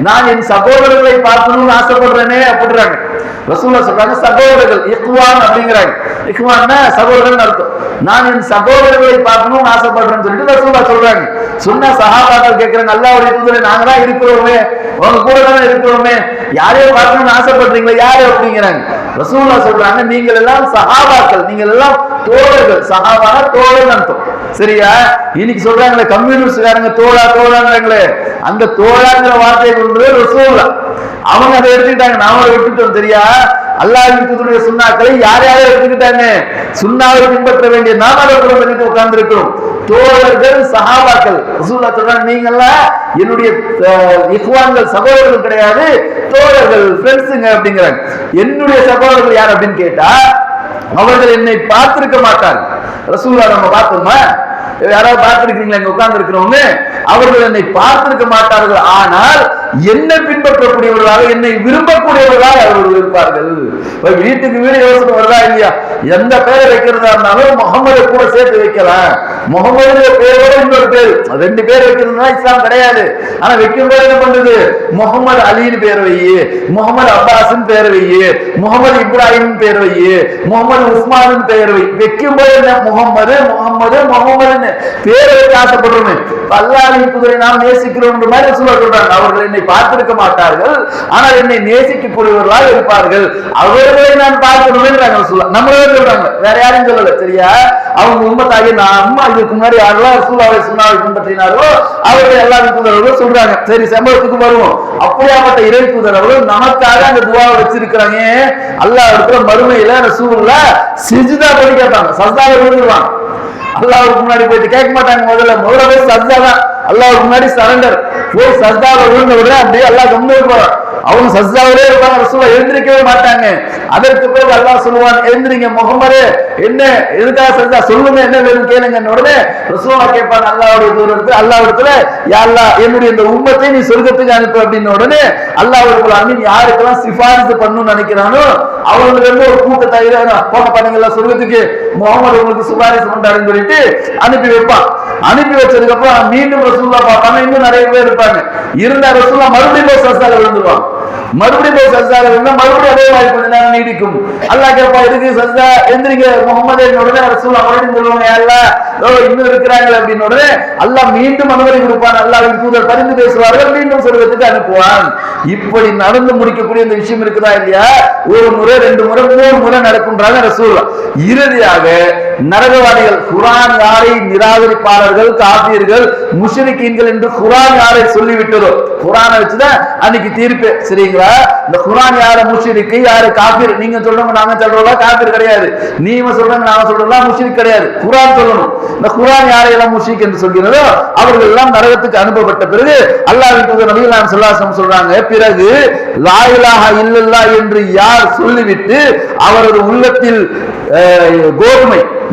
Speaker 1: நான் என் சகோதரர்களை பார்க்கணும்னு ஆசைப்படுறேனே அப்படின்றாங்க. ரசூலுல்லாஹ் சொல்றாங்க சகோதரர்கள் இக்வான் அப்படிங்கிறாங்க. இக்வான்னா சகோதரன் அர்த்தம். நான் என் சகோதரர்களை பார்க்கணும்னு ஆசைப்படுறேன்னு சொல்லிட்டு ரசூலுல்லாஹ் சொல்றாங்க. சொன்ன சஹாபாக்கள் கேட்கிறாங்க, அல்லாஹ்வுடைய தூதரே நாங்க தான் இருக்கிறோமே, உங்க கூட தானே இருக்கிறோமே, யாரையும் பார்க்கணும்னு ஆசைப்படுறீங்களா? யாரு அப்படிங்கிறாங்க. ரசூலுல்லாஹ் சொல்றாங்க, நீங்கள் எல்லாம் சஹாபாக்கள், நீங்கள் எல்லாம் தோழர்கள். சஹாபானா தோழன் அர்த்தம். சரியா? இன்னைக்கு சொல்றாங்களே கம்யூனிஸ்ட்காரங்க தோழா தோழாங்கிறாங்களே, அந்த தோழாங்கிற வார்த்தையை கொண்டு ரசூலுல்லாஹ் அவங்க அதை எடுத்துக்கிட்டாங்க. நாம விட்டுட்டோம். சரியா? அல்லாஹ்வின் தூதருடைய சுன்னாக்களை யார் யாரை எடுத்துக்கிட்டாங்க? சுன்னாவை பின்பற்ற வேண்டிய நாம அதை உட்கார்ந்து இருக்கிறோம். தோழர்கள் சஹாபாக்கள். ரசூலுல்லாஹ் சொல்றாங்க, நீங்க எல்லாம் என்னுடைய இக்வான்கள், சகோதரர்கள் கிடையாது, தோழர்கள், ஃப்ரெண்ட்ஸுங்க அப்படிங்கிறாங்க. என்னுடைய சகோதரர்கள் யார் அப்படின்னு கேட்டா அவர்கள் என்னை பார்த்திருக்க மாட்டார்கள். ரசூலுல்லாஹ் நம்ம பார்த்தோமா? யாராவது பார்த்திருக்கீங்களா? இங்க உட்கார்ந்து இருக்கிறவங்க அவர்கள் என்னை பார்த்திருக்க மாட்டார்கள், ஆனால் என்னை பின்பற்றக்கூடியவர்களாக, என்னை விரும்பக்கூடியவர்களாக அவர்கள் இருப்பார்கள். வீட்டுக்கு வீடு யோசனை வருதா இல்லையா? எந்த பேரை வைக்கிறதா இருந்தாலும் முகமது கூட சேர்த்து வைக்கலாம். முகமது பேரோட இன்னொரு பேர், 2 பேர் வைக்கிறதுனா இஸ்லாம் கிடையாது. ஆனா வைக்கும் போது என்ன பண்றது? முகமது அலின்னு பேர் வை, முகமது அப்பாஸ் பேர் வை, முகமது இப்ராஹிம் பேர் வை, முகமது உஸ்மான் பேர் வை. வைக்கும் போது என்ன? முகமது முகமது முகமது பேர் வைக்க ஆசைப்படுறோமே. அல்லாஹ்வின் தூதரை நாம் நேசிக்கிறோம் மாதிரி சொல்றாங்க. அவர்கள் என்னை பார்த்திருக்க மாட்டார்கள், ஆனால் என்னை நேசிக்கக்கூடியவர்களாக இருப்பார்கள். அவர்களை நான் பார்க்கணும்னு நம்மளே சொல்றாங்க, வேற யாரும் சொல்லல. சரியா? அவங்க உம்மத்தாகி நான் அம்மா இதுக்கு முன்னாடி யாரெல்லாம் ரசூலுல்லாஹி சுன்னாவை பின்பற்றினார்களோ அவர்கள் அல்லாஹ்வின் தூதர்கள் சொல்றாங்க. சரி, சம்பவத்துக்கு வருவோம். அப்படியாப்பட்ட இறை தூதர் அவர்கள் நமக்காக அந்த துஆவை வச்சிருக்கிறாங்க. அல்லாஹ் இடத்துல மறுமையில ரசூலுல்லாஹ் சிஜ்தா பண்ணி கேட்பாங்க, சஜ்தாவை விழுந்துருவாங்க. அல்லாஹ்வுக்கு முன்னாடி போயிட்டு கேட்க மாட்டாங்க. முதல்ல போய் சஜ்தா தான். அல்லாஹ்வுக்கு முன்னாடி சரண்டர் போய் சஜ்தாவை விழுந்த உடனே அப்படியே அல்லாஹ் கம்முனு போறான். அவங்க சஜ்தாவிலே இருப்பாங்க. ரசூலுல்லாஹ் எழுந்திருக்கவே மாட்டாங்க. அதற்கு பிறகு அல்லாஹ் சொல்லுவான், எழுந்திரிங்க முகமது, என்ன எதுக்காக சஜ்தா சொல்லுங்க, என்ன வேணும் கேளுங்க. உடனே ரசூலுல்லாஹ் கேட்பாங்க அல்லாஹ்வுடைய தூதருக்கு, அல்லாஹ்விடத்துல யா அல்லாஹ் என்னுடைய இந்த உம்மத்தை நீ சொர்க்கத்துக்கு அனுப்பு அப்படின்னு. உடனே அல்லாஹ் ரப்பல் ஆலமீன் யாருக்கெல்லாம் சிபாரிசு பண்ணணும்னு நினைக்கிறானோ அவங்களுக்கு இருந்து ஒரு கூட்டத்தை போன பண்ணீங்களா சொர்க்கத்துக்கு முகமது உங்களுக்கு சுபாரிசு பண்றாருன்னு சொல்லிட்டு அனுப்பி வைப்பான். அனுப்பி வச்சதுக்கு அப்புறம் மீண்டும் ரசூலுல்லாஹ் பார்ப்பாங்க. இன்னும் நிறைய பேர் இருப்பாங்க. இருந்த ரசூலுல்லாஹ் மறுபடியும் போய் சஜ்தால விழுந்துருவாங்க. மறுபடியும் போய் சஜ்தால விழுந்தா மறுபடியும் அதே மாதிரி கொஞ்ச நேரம் நீடிக்கும். அல்லாஹ் கேட்பா, இதுக்கு சஜ்தா எந்திரிக்க முகமது உடனே ரசூலுல்லாஹ் மறுபடியும் சொல்லுவாங்க, அல்லாஹ் இன்னும் இருக்கிறாங்க அப்படின்னு உடனே அல்லாஹ் மீண்டும் அனுமதி கொடுப்பான். அல்லாஹ்வின் தூதர் பரிந்து பேசுவார்கள், மீண்டும் சொர்க்கத்துக்கு அனுப்புவான். இப்படி நடந்து முடிக்கக்கூடிய இந்த விஷயம் இருக்குதா இல்லையா? ஒரு முறை, 2 முறை, 3 முறை நடக்கும்ன்றாங்க ரசூலுல்லாஹ். இறுதியாக நரகவாதிகள், குர்ஆன் யாரை நிராகரிப்பாளர்கள், காபிர்கள், முஷ்ரிக்கீன்கள் என்று குர்ஆன் யாரை சொல்லிவிட்டதோ, குர்ஆனை வச்சுதான் அன்னைக்கு தீர்ப்பு. சரிங்களா? இந்த குர்ஆன் யார முஷ்ரிக், யாரு காபிர், நீங்க சொல்றவங்க நாங்க சொல்றோம் காபிர் கிடையாது, நீங்க சொல்றவங்க நாங்க சொல்றோம் முஷ்ரிக் கிடையாது, குர்ஆன் சொல்லணும். இந்த குர்ஆன் யாரையெல்லாம் முஷ்ரிக் என்று சொல்கிறதோ அவர்கள் எல்லாம் நரகத்துக்கு அனுப்பப்பட்ட பிறகு அல்லாஹ்வின் தூதர் நபி ஸல்லல்லாஹு அலைஹி வஸல்லம் சொல்றாங்க, பிறகு லா இலாஹா இல்லல்லாஹ் என்று யார் சொல்லிவிட்டு அவரது உள்ளத்தில்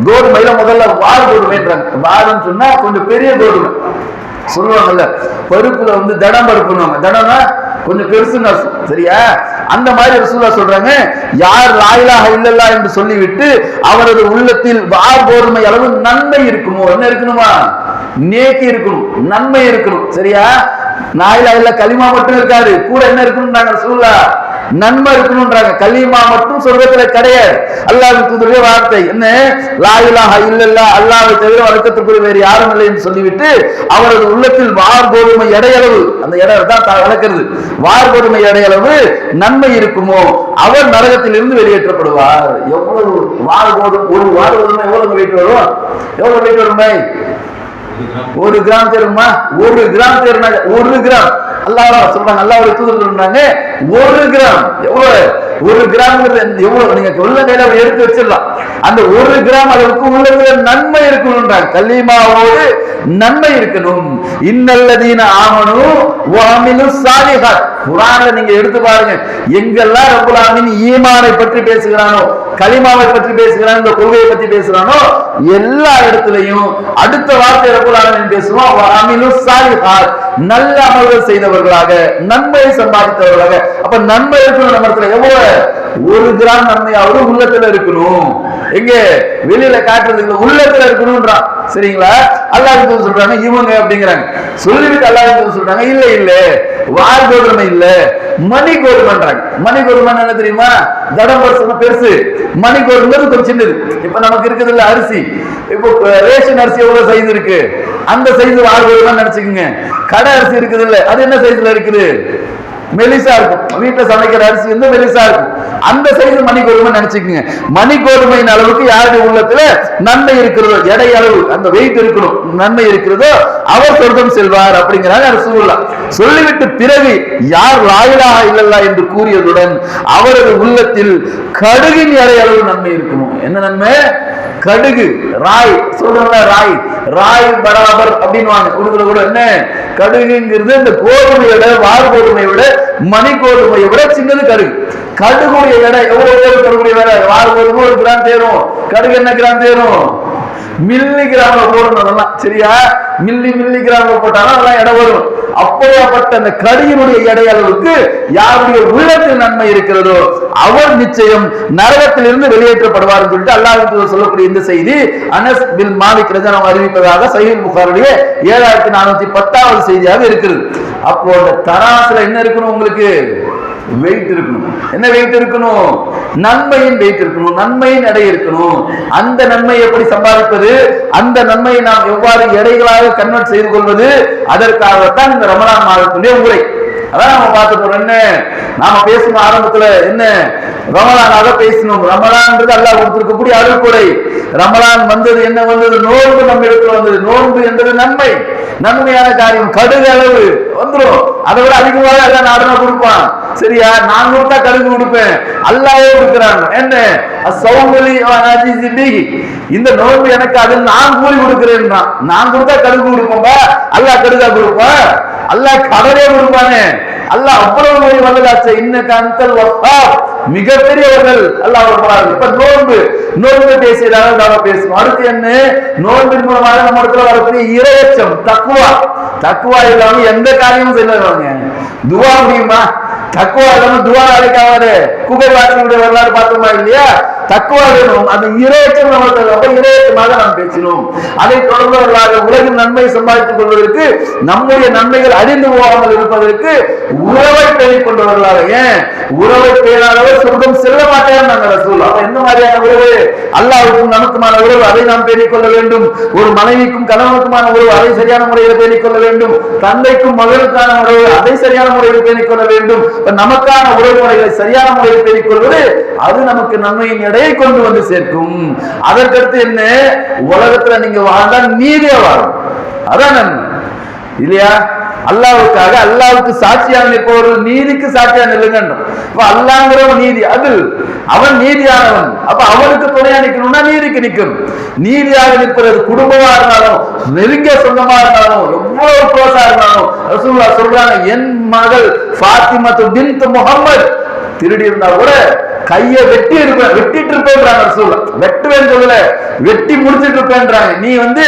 Speaker 1: கோதுமையில முதல்ல வார் கோதுமைன்றாங்க. வாருன்னு சொன்னா கொஞ்சம் பெரிய கோதுமை சொல்லுவாங்கல்ல, பருப்புல தடம் பருப்புன்னு, தடம்னா கொஞ்சம் பெருசுன்னு அர்த்தம். சரியா? அந்த மாதிரி ரசூலுல்லாஹ் சொல்றாங்க, யார் லா இலாஹா இல்லல்லாஹ் என்று சொல்லிவிட்டு அவரது உள்ளத்தில் வார் கோதுமை அளவு நன்மை இருக்குமோ, என்ன இருக்கணுமா? நேக்கி இருக்கணும், நன்மை இருக்கணும். சரியா? லா இலாஹா இல்லல்லாஹ் கலிமா மட்டும் இருக்காது, கூட என்ன இருக்கணும்ன்றாங்க ரசூலுல்லாஹ், நன்மை இருக்கணும்ன்றாங்க. கலிமா மட்டும் சொர்க்கத்துல கிடையாது. அல்லாஹ்வின் தூதருடைய வார்த்தை என்ன? லா இலாஹா இல்லல்லாஹ், அல்லாஹ்வை தவிர வணக்கத்துக்குரிய வேறு யாரும் இல்லை என்று சொல்லிவிட்டு அவரது உள்ளத்தில் வார் கோதுமை எடையளவு, அந்த எடை தான் வளர்க்கிறது, வார் கோதுமை எடையளவு நன்மை இருக்குமோ அவர் நரகத்தில் இருந்து வெளியேற்றப்படுவார். எவ்வளவு வார் கோதுமை, ஒரு வார் கோதுமை எவ்வளவு வெயிட் வரும்? எவ்வளவு வெயிட் வரும்? 1 கிராம் தெரியுமா? 1 கிராம் தெரியுமா? 1 கிராம் அல்லாஹ் சொல்றாங்க, அல்லாஹ்வுடைய தூதர் சொல்றாங்க 1 கிராம். எவ்வளவு? 1 கிராம்ங்கிறது எவ்வளவு? நீங்க உள்ள கையில எடுத்து வச்சிடலாம். அந்த 1 கிராம் அளவுக்கு உள்ளதுல நன்மை இருக்கணும்ன்றாங்க. கலிமாவோடு நன்மை இருக்கணும். இன்னல்லதீன ஆமனு வ அமிலு ஸாலிஹாத், குர்ஆன்ல நீங்க எடுத்து பாருங்க, எங்கெல்லாம் ரப்பல் ஆலமீன் ஈமானை பற்றி பேசுகிறானோ, கலிமாவை பற்றி பேசுகிறானோ, இந்த கொள்கையை பற்றி பேசுகிறானோ, எல்லா இடத்துலயும் அடுத்த வார்த்தை ரப்பல் ஆலமீன் பேசுவான், வ அமிலு ஸாலிஹாத், நல்ல அமல்கள் செய்தவர்களாக, நன்மை சம்பாதித்தவர்களாக. அப்ப நன்மை இருக்கணும் நம்ம இடத்துல. எவ்வளவு? 1 கிராம் நன்மையாவது உள்ளத்துல இருக்கணும். எங்க வெளியில காட்டுறது இல்ல, உள்ளத்துல இருக்கணும்ன்றான். சரிங்களா? அல்லாஹ் சொல்றாங்க இவங்க அப்படிங்கிறாங்க. சொல்லிவிட்டு அல்லாஹ் சொல்றாங்க இல்ல இல்ல, வார் கோதுமை இல்ல, மணி கோதுமைன்றாங்க. மணி கோதுமை என்ன தெரியுமா? தடம் பருசு பெருசு, மணி கோதுமை கொஞ்சம் சின்னது. இப்ப நமக்கு இருக்குது இல்ல அரிசி, இப்போ ரேஷன் அரிசி எவ்வளவு சைஸ் இருக்கு, அந்த சைஸ் வார் கோதுமை நினைச்சுக்கோங்க. கடை அரிசி இருக்குது இல்ல, அது என்ன சைஸ்ல இருக்குது? மெலிசா இருக்கும். வீட்டுல சமைக்கிற அரிசி மெலிசா இருக்கும். அந்த சைஸ் மணி கோதுமை நினைச்சுக்கோங்க. மணி கோதுமையின் அளவுக்கு யாருடைய உள்ளத்துல நன்மை இருக்கிறதோ, எடை அளவு, அந்த வெயிட் இருக்கணும், நன்மை இருக்கிறதோ அவர் சொர்க்கம் செல்வார் அப்படிங்கிறாங்க ரசூலுல்லாஹ். சொல்லிவிட்டு பிறகு யார் லா இலாஹா இல்லல்லாஹ் என்று கூறியதுடன் அவரது உள்ளத்தில் கடுகின் எடை அளவு நன்மை இருக்குமோ. என்ன நன்மை? கடுகு, ராய் சொல்றாங்க, ராய் பராபர் அப்படின்வாங்க. கூட என்ன கடுகுங்கிறது இந்த கோதுமையோட, வார் கோதுமையை விட, மணி கோதுமையை விட சின்னது கடுகு. கடுகுடைய எடை எவ்வளவு? கடுகுடைய வேலை, வார் கோதுமை 1 கிராம் தேரும், கடுகு என்ன கிராம் தேரும்? மில்லி கிராம்ல போடணும். அதெல்லாம் சரியா? மில்லி கிராம்ல போட்டாலும் அதெல்லாம் எடை வரும். அப்படியாப்பட்ட அந்த கடுகினுடைய எடை அளவுக்கு யாருடைய உள்ளத்தில் நன்மை இருக்கிறதோ அவர் நிச்சயம் நரகத்திலிருந்து வெளியேற்றப்படுவார் சொல்லிட்டு அல்லாஹ் சொல்லக்கூடிய இந்த செய்தி அனஸ் பின் மாலிக் ரலியல்லாஹு அறிவிப்பதாக சஹீஹ் புகாரிலே 7410வது செய்தியாக இருக்கிறது. அப்போ அந்த தராசுல என்ன இருக்கணும்? உங்களுக்கு வெயிட் இருக்கணும். என்ன வெயிட் இருக்கணும்? நன்மையின் வெயிட் இருக்கணும், நன்மையின் எடை இருக்கணும். அந்த நன்மை எப்படி சம்பாதிப்பது, அந்த நன்மையை நாம் எவ்வாறு எடைகளாக கன்வெர்ட் செய்து கொள்வது, அதற்காகத்தான் இந்த ரமலான் மாதத்துடைய உரை. அதான் நம்ம பார்த்து போறோம். என்ன நாம பேசணும் ஆரம்பத்துல, என்ன ரமலானாக பேசணும். ரமலான்ன்றது அல்லாஹ் கொடுத்திருக்கக்கூடிய அருள்கொடை. ரமலான் வந்தது, என்ன வந்தது? நோன்பு நம்ம இடத்துல வந்தது. நோன்பு என்பது நன்மை, நன்மையான காரியம். கடுகு அளவு வந்துடும், அதை விட அதிகமாக எல்லாம் நாடனா கொடுப்பான். சரியா? நான் கொடுத்தா கடுகு கொடுப்பேன், அல்லாஹ்வே கொடுக்கிறான். என்ன இந்த நோன்பு எனக்கு அதில் நான் கூலி கொடுக்கிறேன். நான் கொடுத்தா கடுகு கொடுப்போம்பா, அல்லாஹ் கடுகா கொடுப்பான், அல்லாஹ் கடலே கொடுப்பானே. அல்லாஹ் அவ்வளவு வல்லதாச்சு. இன்னக அன்தல் வஹ்ஹாப், மிகப்பெரியவர்கள் அல்லாஹ் சொல்றாரு. இப்ப நோன்பு பேசியதாக பேசணும். அடுத்து என்ன? நோன்பின் மூலமாக நம்ம இடத்துல வரக்கூடிய இறையச்சம், தக்குவா இல்லாம எந்த காரியமும் செய்யறாங்க. துவா முடியுமா? தக்குவா இல்லாம துவா அழைக்காவது குகைவாசியுடைய வரலாறு பார்த்தோமா இல்லையா? தக்குவா வேணும், அந்த இறையச்சம் நமக்கு இறையச்சமாக நாம் பேசினோம். அதை தொடர்ந்தவர்களாக உலகின் நன்மை சம்பாதித்துக் கொள்வதற்கு, நம்முடைய நன்மைகள் அழிந்து போகாமல் இருப்பதற்கு உறவை பேணிக் கொண்டவர்களாக. ஏன் உறவை பேணாதவர் சொர்க்கம் செல்ல மாட்டேன் நாங்கள் ரசூல். அப்ப என்ன மாதிரியான உறவு? அல்லாஹ்வுக்கும் நமக்குமான உறவு, அதை நாம் பேணிக் கொள்ள வேண்டும். ஒரு மனைவிக்கும் கணவனுக்குமான உறவு, அதை சரியான முறையில் பேணிக் கொள்ள வேண்டும். தந்தைக்கும் மகளுக்கான உறவு, அதை சரியான முறையில் பேணிக் கொள்ள வேண்டும். நமக்கான உறவு முறைகளை சரியான முறையில் பேணிக் கொள்வது, அது நமக்கு நன்மையின் எடையை கொண்டு வந்து சேர்க்கும். அதற்கடுத்து என்ன? உலகத்துல நீங்க வாழ்ந்தால் நீதியா வாழும், அதான் நன்மை இல்லையா? அல்லாஹ்வுக்காக, அல்லாஹ்வுக்கு சாட்சியாக நிற்பவர்கள் நீதிக்கு சாட்சியாக நில்லுங்க. அல்லாஹ்ங்கிறவன் நீதி, அது அவன் நீதியானவன். அப்ப அவனுக்கு துணையா நிக்கணும்னா நீதிக்கு நிக்கணும். நீதியாக நிற்பது குடும்பமா இருந்தாலும், நெருங்கிய சொந்தமா இருந்தாலும், எவ்வளவு க்ளோஸா இருந்தாலும், ரசூலுல்லாஹ் சொல்றாங்க, என் மகள் ஃபாத்திமத்து பின்த் முஹம்மத் திருடி இருந்தா கூட கையை வெட்டிட்டு இருப்பேன்றாங்க ரசூலுல்லாஹ். வெட்டுவேன்னு சொல்லல, வெட்டி முடிச்சிட்டு இருப்பேன்றாங்க. நீ இந்த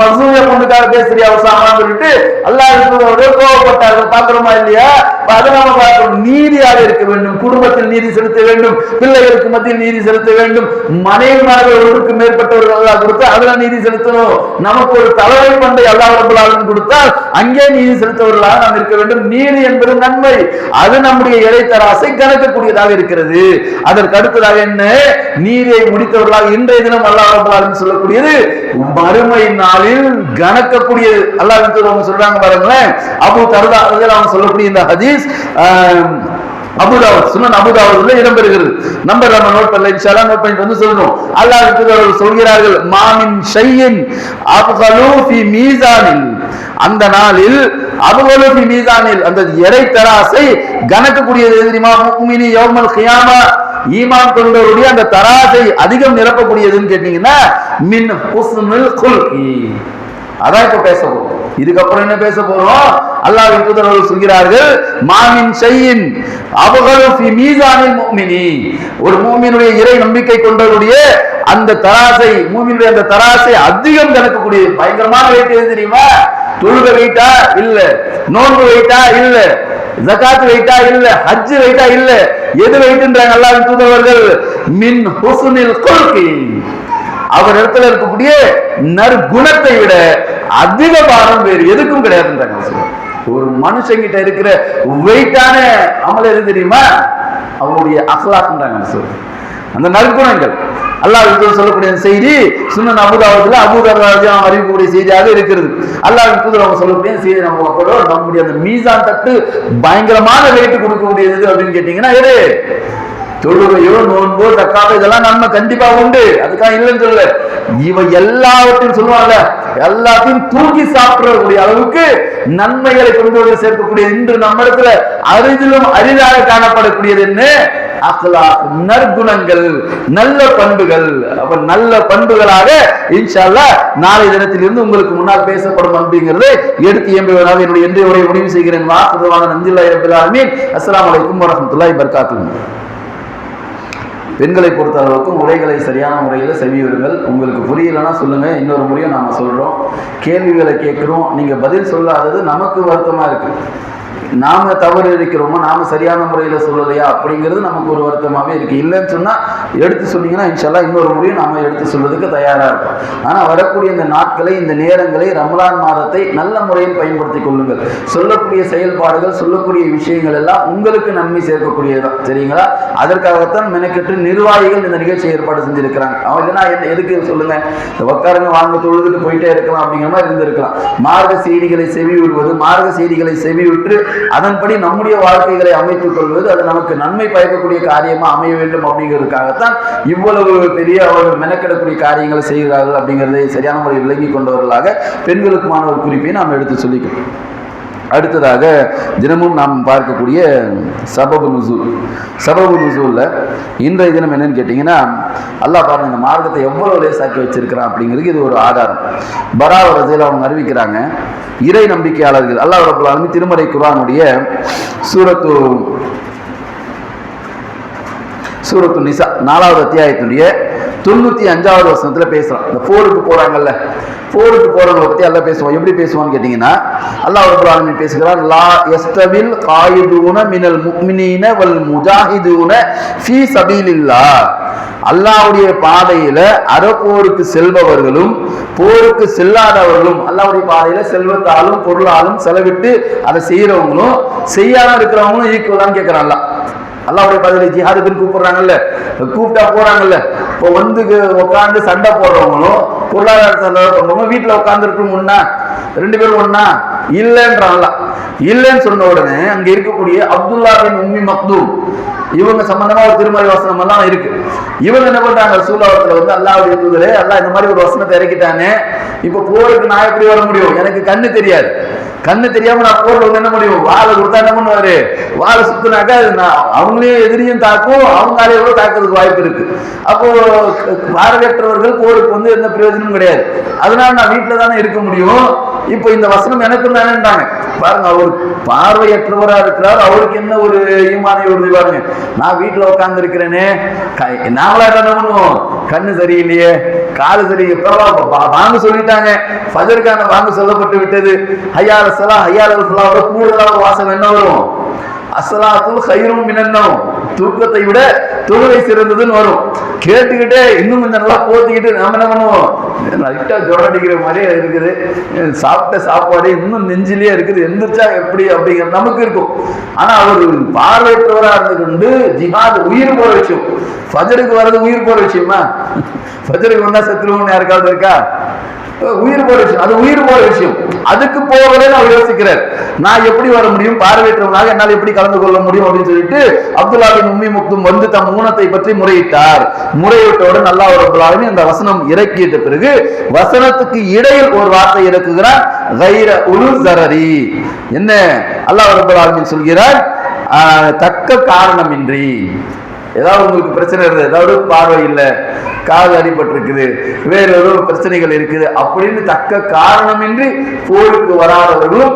Speaker 1: மசூதியா பொண்ணுக்காக பேசுறியா உசாமான்னு சொல்லிட்டு அல்லாஹ் கோவப்பட்டார்கள். பாக்குறோமா இல்லையா? அதை நாம பார்க்கிறோம். நீதியாக இருக்க வேண்டும், குடும்பத்தில் நீதி செலுத்த வேண்டும், பிள்ளைகளுக்கு மத்தியில் நீதி செலுத்த வேண்டும், மனைவிமார்கள் ஒன்றுக்கு மேற்பட்டவர்கள் அல்லாஹ் கொடுத்தா அதுல நீதி செலுத்தணும். நமக்கு ஒரு தலைமை பண்டை அல்லாஹ் ரப்பல் ஆலமீன் கொடுத்தால் அங்கே நீதி செலுத்தவர்களாக நாம் இருக்க வேண்டும். நீதி என்பது நன்மை, அது நம்முடைய இறைத்தராசை கணக்கக்கூடியதாக இருக்கிறது. அதற்கு அடுத்ததாக என்ன? நீதியை முடித்தவர்களாக இன்றைய தினம் அல்லாஹ் ரப்பல் ஆலமீன் சொல்லக்கூடியது மறுமை நாளில் கணக்கக்கூடியது. அல்லாஹ் சொல்றாங்க பாருங்களேன், அபூ தர்தா அவங்க சொல்லக்கூடிய இந்த ஹதீஸ் அபூதாவூத், சுனன் அபூதாவூத்ல இடம்பெறுகிறது. நம்பர் நம்ம நோட் பண்ணல, இன்ஷா அல்லாஹ் நோட் பண்ணிட்டு வந்து சொல்றோம். அல்லாஹ் அவர்கள் சொல்கிறார்கள், மாமின் ஷையின் அப்கலு ஃபி மீசானில், அந்த நாளில் அப்கலு ஃபி மீசானில், அந்த எடை தராசை கணக்கக்கூடியது தெரியுமா? முஃமினி யௌமல் கியாமா, ஈமான் கொண்டவருடைய அந்த தராசை அதிகம் நிரப்பக்கூடியதுன்னு கேட்டீங்கன்னா மின் ஹுஸ்னுல் குல்கி. அதான் இப்ப பேச போறோம். இதுக்கப்புறம் என்ன பேச போறோம்? அல்லாஹ்வின் தூதர் அவர்கள் சொல்கிறார்கள், மாமின் ஷையின் அப்கலு ஃபி மீசானில் முஃமினி, ஒரு மூமினுடைய இறை நம்பிக்கை கொண்டவருடைய அந்த தராசை, மூமினுடைய அந்த தராசை அதிகம் கணக்கக்கூடிய பயங்கரமான வெயிட் எது தெரியுமா? தொழுகை வெயிட்டா இல்ல, நோன்பு வெயிட்டா இல்ல, ஜகாத் வெயிட்டா இல்ல, ஹஜ் வெயிட்டா இல்ல, எது வெயிட்ன்றாங்க அல்லாஹ்வின் தூதர்கள்? மின் ஹுஸ்னில் குல்கி, அவர் இடத்துல இருக்கக்கூடிய நற்குணத்தை விட அதிக பாரம் வேறு எதுக்கும் கிடையாதுன்றாங்க. ஒரு மனுஷங்கிட்ட இருக்கிற வெயிட்டான அமல் எது தெரியுமா? அவருடைய அஹ்லாக்ன்றாங்க, அந்த நற்குணங்கள். அல்லாஹ் சொல்லக்கூடிய செய்தி சுனன் அபூதாவூத்ல அபூ தர்தா அறிவிக்கக்கூடிய செய்தியாக இருக்கிறது. அல்லாஹ் தூதர் சொல்லக்கூடிய செய்தி நம்முடைய அந்த மீசான் தட்டு பயங்கரமான வெயிட் கொடுக்கக்கூடியது அப்படின்னு கேட்டீங்கன்னா எது? தொழுகையோ நோன்போ தக்காத்தோ இதெல்லாம் நன்மை கண்டிப்பா உண்டு, அதுக்காக இல்லைன்னு சொல்ல. இவ எல்லாவற்றையும் சொல்லுவாங்க, எல்லாத்தையும் தூக்கி சாப்பிடக்கூடிய அளவுக்கு நன்மைகளை கொண்டு வந்து சேர்க்கக்கூடிய இன்று நம்ம இடத்துல அரிதிலும் அரிதாக காணப்படக்கூடியது என்ன? அக்லாக், நற்குணங்கள், நல்ல பண்புகள். அப்ப நல்ல பண்புகளாக இன்ஷா அல்லாஹ் நாளை தினத்திலிருந்து உங்களுக்கு முன்னால் பேசப்படும் அப்படிங்கிறது எடுத்து இயம்புவதாக என்னுடைய இன்றைய உரையை முடிவு செய்கிறேன். வாக்குவான நன்றில்லாஹி ரப்பில் ஆலமீன். அஸ்ஸலாமு அலைக்கும் வரஹ்மத்துல்லாஹி வபரகாத்துஹு. பெண்களை பொறுத்தளவுக்கும் உரைகளை சரியான முறையில் செவியுறுங்கள். உங்களுக்கு புரியலைன்னா சொல்லுங்கள், இன்னொரு முறையும் நாம் சொல்கிறோம். கேள்விகளை கேட்குறோம், நீங்கள் பதில் சொல்லாதது நமக்கு வருத்தமாக இருக்குது. நாம தவறு இருக்கிறோமோ, நாம சரியான முறையில் சொல்லலையா அப்படிங்கிறது நமக்கு ஒரு வருத்தமாகவே இருக்குது. இல்லைன்னு சொன்னால் எடுத்து சொன்னீங்கன்னா இன்ஷா அல்லாஹ் இன்னொரு முறையும் நாம் எடுத்து சொல்வதற்கு தயாராக இருக்கும். ஆனால் வரக்கூடிய இந்த நாட்களை, இந்த நேரங்களை, ரமலான் மாதத்தை நல்ல முறையில் பயன்படுத்தி கொள்ளுங்கள். சொல்லக்கூடிய செயல்பாடுகள், சொல்லக்கூடிய விஷயங்கள் எல்லாம் உங்களுக்கு நன்மை சேர்க்கக்கூடியதான், சரிங்களா? அதற்காகத்தான் மெனக்கெட்டு நிர்வாகிகள் இந்த நிகழ்ச்சி ஏற்பாடு செஞ்சிருக்கிறாங்க. அவங்க இல்லைன்னா எதுக்கு சொல்லுங்க, உட்காருங்க வாங்க தொழுதுட்டு போயிட்டே இருக்கலாம் அப்படிங்கிற மாதிரி இருந்திருக்கலாம். மார்க்க செய்திகளை செவி விடுவது, மார்க்க செய்திகளை செவி விட்டு அதன்படி நம்முடைய வாழ்க்கைகளை அமைத்துக் கொள்வது, அது நமக்கு நன்மை பயக்கக்கூடிய காரியமா அமைய வேண்டும் அப்படிங்கிறதுக்காகத்தான் இவ்வளவு பெரிய அவர்கள் மெனக்கெடக்கூடிய காரியங்களை செய்கிறார்கள் அப்படிங்கிறதை சரியான முறையில் விளங்கிக் கொண்டவர்களாக பெண்களுக்குமான ஒரு குறிப்பை நாம் எடுத்து சொல்லிக்கிறோம். அடுத்ததாக தினமும் நாம் பார்க்கக்கூடிய சபபு நுசூல்ல இன்றைய தினம் என்னன்னு கேட்டீங்கன்னா, அல்லாஹ் பாருங்க இந்த மார்க்கத்தை எவ்வளவு லேசாக்கி வச்சிருக்கிறான் அப்படிங்கிறதுக்கு இது ஒரு ஆதாரம். பராவ ரஸியல்லாஹு அவங்க அறிவிக்கிறாங்க, இறை நம்பிக்கையாளர்கள் அல்லாஹ் ரப்பல் ஆலமீன் திருமறை குர்ஆனுடைய சூரத்து நிசா 4வது அத்தியாயத்தினுடைய 95வது வசனத்துல பேசுறான். இந்த போருக்கு போறாங்கல்ல, போருக்கு போறவங்களை பத்தி அல்லாஹ் பேசுவான். எப்படி பேசுவான்னு கேட்டீங்கன்னா, அல்லாஹ் ரப்பல் ஆலமீன் பேசுகிறார், லா யஸ்தவில் காயிதூன மினல் முஃமினீன வல் முஜாஹிதூன ஃபீ சபீலில்லாஹ். அல்லாஹ்வுடைய பாதையில அறப்போருக்கு செல்பவர்களும் போருக்கு செல்லாதவர்களும், அல்லாஹ்வுடைய பாதையில செல்வத்தாலும் பொருளாலும் செலவிட்டு அதை செய்யறவங்களும் செய்யாம இருக்கிறவங்களும் ஈக்குவலான்னு கேட்கிறான் அல்லாஹ். அல்லாஹ்வுடைய பாதையில ஜிஹாதுக்குன்னு கூப்பிடுறாங்கல்ல, கூப்பிட்டா போறாங்கல்ல. இப்போ வந்து உட்காந்து சண்டை போடுறவங்களும் பொருளாதார சண்டை போடுறவங்களும் வீட்டில் உட்கார்ந்து இருக்கணும் ஒண்ணா, ரெண்டு பேரும் ஒண்ணா இல்லைன்றான்ல. இல்லைன்னு சொன்ன உடனே அங்க இருக்கக்கூடிய அப்துல்லா பின் உம்மி மக்தூம் இவங்க சம்பந்தமா ஒரு திருமறை வசனம் எல்லாம் இருக்கு. இவங்க என்ன பண்றாங்க, ரசூலுல்லாஹ்ல வந்து அல்லாஹ்வுடைய தூதரே, அல்லாஹ் இந்த மாதிரி ஒரு வசனத்தை இறக்கிட்டானே, இப்ப போருக்கு நான் எப்படி வர முடியும், எனக்கு கண்ணு தெரியாது, கண்ணு தெரியாம நான் போர்ல வந்து என்ன முடியும், வாழை கொடுத்தா என்ன பண்ணுவாரு, வாழை சுத்தினாக்கா அவங்களையும் எதிரியும் தாக்கும், அவங்களாலே கூட தாக்குறதுக்கு வாய்ப்பு இருக்கு. அப்போ பார்வையற்றவர்கள் போருக்கு வந்து எந்த பிரயோஜனமும் கிடையாது. அதனால நான் வீட்டுல தானே இருக்க முடியும். இப்போ இந்த வசனம் எனக்கு தானேன்றாங்க பாருங்க. அவர் பார்வையற்றவரா இருக்கிறார், அவருக்கு என்ன ஒரு ஈமானை உறுதி பாருங்க. நான் வீட்டுல உட்கார்ந்து இருக்கிறேனே, நாங்களா என்ன பண்ணுவோம், கண்ணு சரியில்லையே, காலு சரியில்லை, வாங்க சொல்லிட்டாங்க, ஃபஜ்ருக்கான வாங்க சொல்லப்பட்டு விட்டது, ஹய்யால் ஸலா ஹய்யால் ஃபலாவோட கூடுதலாக ஒரு வாசகம் என்ன வரும், அஸ்ஸலாத்துல் கைரும் மினன்னௌம், தூக்கத்தை விட தொழுகை சிறந்ததுன்னு வரும். கேட்டுக்கிட்டே இன்னும் கொஞ்சம் நல்லா போத்திக்கிட்டு நம்ம என்ன பண்ணுவோம், லைட்டா ஜொரடிக்கிற மாதிரியே இருக்குது, சாப்பிட்ட சாப்பாடு இன்னும் நெஞ்சிலேயே இருக்குது, எந்திரிச்சா எப்படி அப்படிங்கிற நமக்கு இருக்கும். ஆனா அவர் பார்வையற்றவரா இருந்து கொண்டு ஜிஹாத் உயிர் போற விஷயம், ஃபஜ்ருக்கு வர்றது உயிர் போற விஷயமா, ஃபஜ்ருக்கு ஒன்னா செத்துருவோம்னு யாருக்காவது இருக்கா, உயிர் போற விஷயம், அது உயிர் போற விஷயம். அதுக்கு போகவே நான் யோசிக்கிறேன், நான் எப்படி வர முடியும், பார்வையற்றவனாக என்னால் எப்படி கலந்து கொள்ள முடியும் அப்படின்னு சொல்லிட்டு அப்துல்லா பின் உம்மி மக்தூம் வந்து தம் ஊனத்தை பற்றி முறையிட்டார். முறையிட்டவுடன் அல்லாஹ் ரப்பல் ஆலமீன் அந்த வசனம் இறக்கிட்ட பிறகு வசனத்துக்கு இடையில் ஒரு வார்த்தை இறக்குகிறார், கைர உலு ஸரரி. என்ன அல்லாஹ் ரப்பல் ஆலமீன் சொல்கிறார், தக்க காரணமின்றி, ஏதாவது உங்களுக்கு பிரச்சனை இருக்குது, ஏதாவது பார்வை இல்லை, காது அடிபட்டிருக்குது, வேற ஏதோ பிரச்சனைகள் இருக்குது அப்படின்னு தக்க காரணமின்றி போருக்கு வராதவர்களும்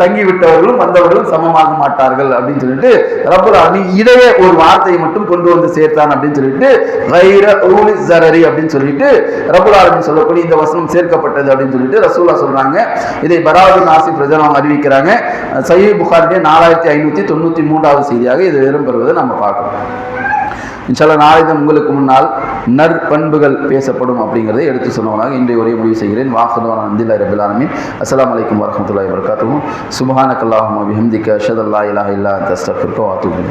Speaker 1: தங்கிவிட்டவர்களும் வந்தவர்களும் சமமாக மாட்டார்கள் அப்படின்னு சொல்லிட்டு ரப்பல் ஆலமீன் இடையே ஒரு வார்த்தையை மட்டும் கொண்டு வந்து சேர்த்தான் அப்படின்னு சொல்லிட்டு கைர உலு ஸரரி அப்படின்னு சொல்லிட்டு ரப்பல் ஆலமீன் சொல்லக்கூடிய இந்த வசனம் சேர்க்கப்பட்டது அப்படின்னு சொல்லிட்டு ரசூலுல்லாஹ் சொல்றாங்க. இதை பராவுல் ஆசிஃப் ரஜினி அறிவிக்கிறாங்க. சஹீஹ் புகாரிலே 4593வது செய்தியாக இது இடம்பெறுவதை நம்ம பார்க்கணும். இன்ஷால்லா நாளை தான் உங்களுக்கு முன்னால் நற்பண்புகள் பேசப்படும் அப்படிங்கிறதை எடுத்து சொன்னவனாக இன்றைய உரையை முடிவு செய்கிறேன். வாஹிதுவான அல்ஹம்துலில்லாஹி ரப்பில் ஆலமீன். அஸ்ஸலாமு அலைக்கும் வரஹ்மத்துல்லாஹி வபரகாத்துஹு. சுப்ஹானக்கல்லாஹும்ம வபிஹம்திக அஷ்ஹது அல்லா இலாஹா இல்லா அன்த அஸ்தக்ஃபிருக வ அத்தூபு இலைக்.